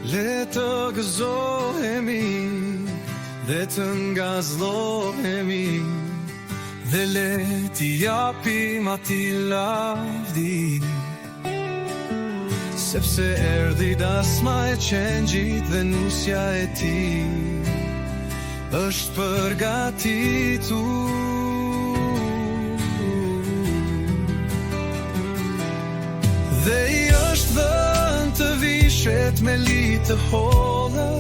Le të gëzohemi dhe të ngazlohemi, dhe le t'i japim atij lavdi, sepse erdhi dasma e qengjit dhe nusja e tij është përgatitur. Dhe I është dhënë të vishet me li të hollë,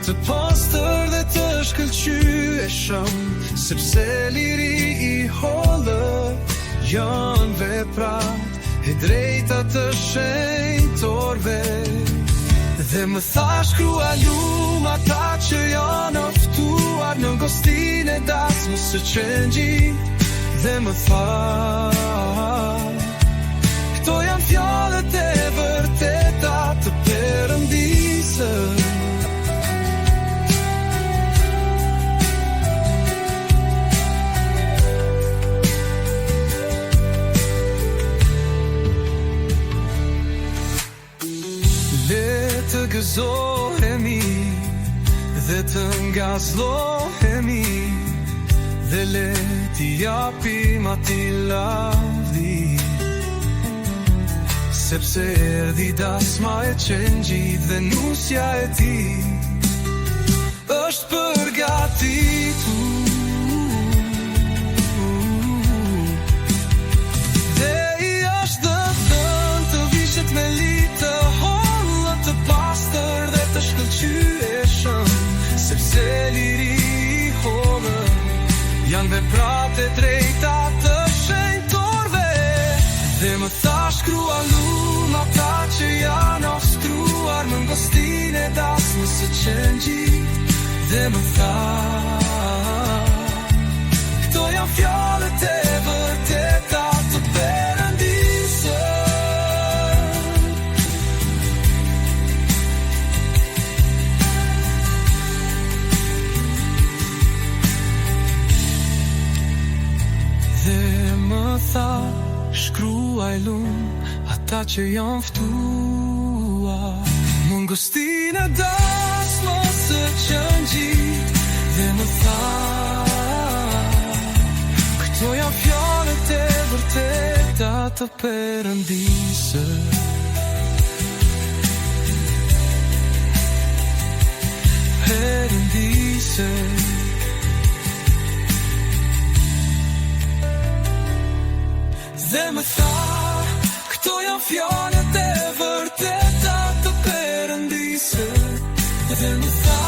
të pastër dhe të shkëlqyeshëm, sepse liri I hollët janë veprat e drejta të shenjtorëve. Dhe më tha shkrua lum ata që janë oftuar në gostinë e dasmës së qengjit, dhe më tha, këto janë fjalët e vërteta të Perëndisë. Të gëzohemi dhe të ngazlohemi, dhe le t'i japim atij lavdi, sepse erdhi dasma e qengjit dhe nusja e tij është përgatitur. Dhe I është dhënë të vishet me li të hollët, të pastër dhe të shkëlqyeshëm, sepse liri I hollët janë veprat e drejta të shenjtorëve. Dhe më tha shkrua lum ata që janë oftuar në gostinë e dasmës së qengjit, dhe më tha, këto janë fjalët e vërteta të Perëndisë. Dhe më tha shkruaj lum ata që janë ftuar në gostinë e dasmës së qengjit, dhe më tha, këto janë fjalët e vërteta të Perëndisë. Perëndisë. Dhe më tha, këto janë fjalët e vërteta të Perëndisë. Dhe më tha,